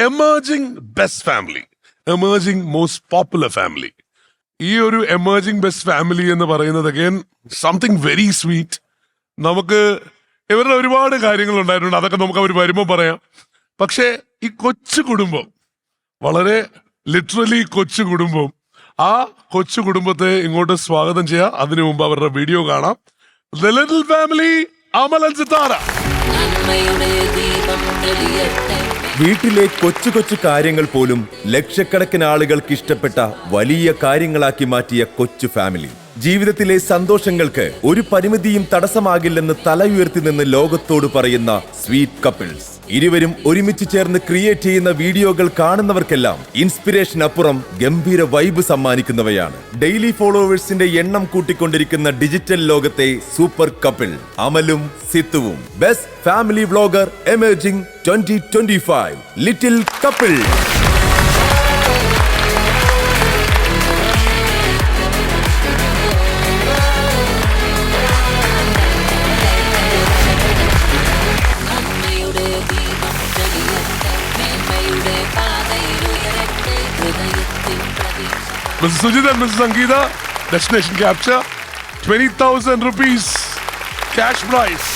Emerging best family, emerging most popular family. ഈ ഒരു emerging best family എന്ന് പറയുന്നത് അഗൈൻ സംതിങ് വെരി സ്വീറ്റ്. നമുക്ക് ഇവരുടെ ഒരുപാട് കാര്യങ്ങൾ ഉണ്ടായിട്ടുണ്ട്, അതൊക്കെ നമുക്ക് അവർ വരുമ്പോൾ പറയാം. പക്ഷേ ഈ കൊച്ചു കുടുംബം, വളരെ ലിറ്ററലി കൊച്ചു കുടുംബം, ആ കൊച്ചു കുടുംബത്തെ ഇങ്ങോട്ട് സ്വാഗതം ചെയ്യാം. അതിനു മുമ്പ് അവരുടെ വീഡിയോ കാണാം. The little family, Amal and Sithara. വീട്ടിലെ കൊച്ചു കൊച്ചു കാര്യങ്ങൾ പോലും ലക്ഷക്കണക്കിന് ആളുകൾക്ക് ഇഷ്ടപ്പെട്ട വലിയ കാര്യങ്ങളാക്കി മാറ്റിയ കൊച്ചു ഫാമിലി. ജീവിതത്തിലെ സന്തോഷങ്ങൾക്ക് ഒരു പരിമിതിയും തടസ്സമാകില്ലെന്ന് തല ഉയർത്തി നിന്ന് ലോകത്തോട് പറയുന്ന സ്വീറ്റ് കപ്പിൾസ്. ഇരുവരും ഒരുമിച്ച് ചേർന്ന് ക്രിയേറ്റ് ചെയ്യുന്ന വീഡിയോകൾ കാണുന്നവർക്കെല്ലാം ഇൻസ്പിറേഷൻ അപ്പുറം ഗംഭീര വൈബ് സമ്മാനിക്കുന്നവയാണ്. ഡെയിലി ഫോളോവേഴ്സിന്റെ എണ്ണം കൂട്ടിക്കൊണ്ടിരിക്കുന്ന ഡിജിറ്റൽ ലോകത്തെ സൂപ്പർ കപ്പിൾ അമലും സിത്തുവും. Best family vlogger emerging 2025 little couple. Mrs. Sujit and Mrs. Sangeeta, destination capture, 20,000 rupees cash prize.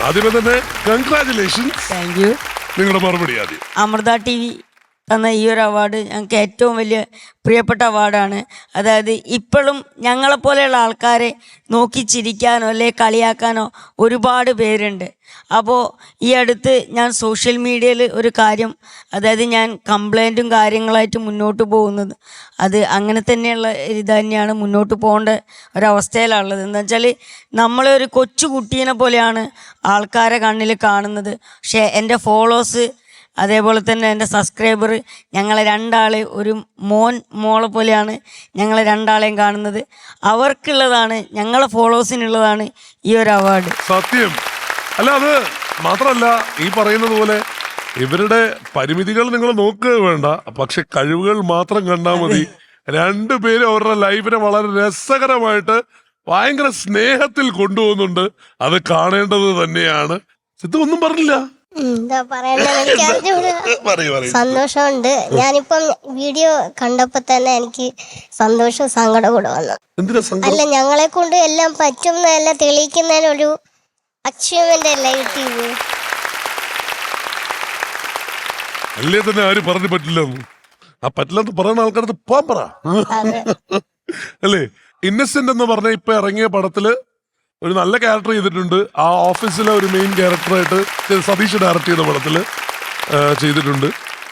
ആദ്യമേ തന്നെ കൺഗ്രാറ്റുലേഷൻസ്. Thank you. നിങ്ങളുടെ മറുപടി ആദ്യം. അമൃത TV തന്ന ഈ ഒരു അവാർഡ് ഞങ്ങൾക്ക് ഏറ്റവും വലിയ പ്രിയപ്പെട്ട അവാർഡാണ്. അതായത് ഇപ്പോഴും ഞങ്ങളെപ്പോലെയുള്ള ആൾക്കാരെ നോക്കി ചിരിക്കാനോ അല്ലെ കളിയാക്കാനോ ഒരുപാട് പേരുണ്ട്. അപ്പോൾ ഈ അടുത്ത് ഞാൻ സോഷ്യൽ മീഡിയയിൽ ഒരു കാര്യം, അതായത് ഞാൻ കംപ്ലൈൻറ്റും കാര്യങ്ങളായിട്ട് മുന്നോട്ട് പോകുന്നത്, അത് അങ്ങനെ തന്നെയുള്ള ഇത് തന്നെയാണ് മുന്നോട്ട് പോകേണ്ട ഒരവസ്ഥയിലുള്ളത്. എന്താ വെച്ചാൽ നമ്മളെ ഒരു കൊച്ചു കുട്ടീനെ പോലെയാണ് ആൾക്കാരെ കണ്ണിൽ കാണുന്നത്. പക്ഷേ എൻ്റെ ഫോളോവേഴ്സ് അതേപോലെ തന്നെ എൻ്റെ സബ്സ്ക്രൈബർ ഞങ്ങളെ രണ്ടാളെ ഒരു മോളെ പോലെയാണ് ഞങ്ങളെ രണ്ടാളെയും കാണുന്നത്. അവർക്കുള്ളതാണ്, ഞങ്ങളെ ഫോളോവേഴ്സിനുള്ളതാണ് ഈ ഒരു അവാർഡ്. സത്യം. അല്ല, അത് മാത്രമല്ല, ഈ പറയുന്നത് പോലെ ഇവരുടെ പരിമിതികൾ നിങ്ങൾ നോക്കുക വേണ്ട, പക്ഷെ കഴിവുകൾ മാത്രം കണ്ടാൽ മതി. രണ്ടുപേരും അവരുടെ ലൈഫിനെ വളരെ രസകരമായിട്ട് ഭയങ്കര സ്നേഹത്തിൽ കൊണ്ടുപോകുന്നുണ്ട്. അത് കാണേണ്ടത് തന്നെയാണ്. സിദ്ധു ഒന്നും പറഞ്ഞില്ല. എന്താ പറയണ്ട, സന്തോഷമുണ്ട്. ഞാനിപ്പം വീഡിയോ കണ്ടപ്പോ തന്നെ എനിക്ക് സന്തോഷം സങ്കടം കൂടെ വന്നു. അല്ല, ഞങ്ങളെ കൊണ്ട് എല്ലാം പറ്റും എല്ലാം തെളിയിക്കുന്നതിനൊരു അച്ചീവ്മെന്റ് അല്ലേ കിട്ടിയത്. അല്ലേ തന്നെ ആരും പറഞ്ഞു പറ്റില്ല. ആ പറ്റില്ലെന്ന് പറയുന്ന ആൾക്കാരത് പോകാൻ പറ. അല്ലേ, ഇന്നസെന്റ് എന്ന് പറഞ്ഞ ഇപ്പൊ ഇറങ്ങിയ പടത്തില് ഒരു നല്ല ക്യാരക്ടർ ചെയ്തിട്ടുണ്ട്. ആ ഓഫീസിലെ ഒരു മെയിൻ ക്യാരക്ടറായിട്ട് സതീഷ് ഡയറക്ട് ചെയ്ത പടത്തില് ചെയ്തിട്ടുണ്ട്.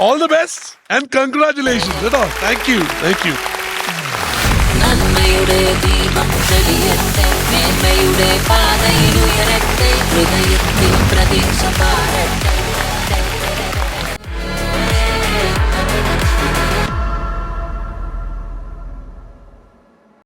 All the best and congratulations കേട്ടോ. Thank you, thank you. നന്മയുടെ ദീപം തെളിയട്ടെ, മേന്മയുടെ പാതയിലുയരട്ടെ, ഹൃദയത്തിൽ പ്രതീക്ഷ പാരട്ടെ.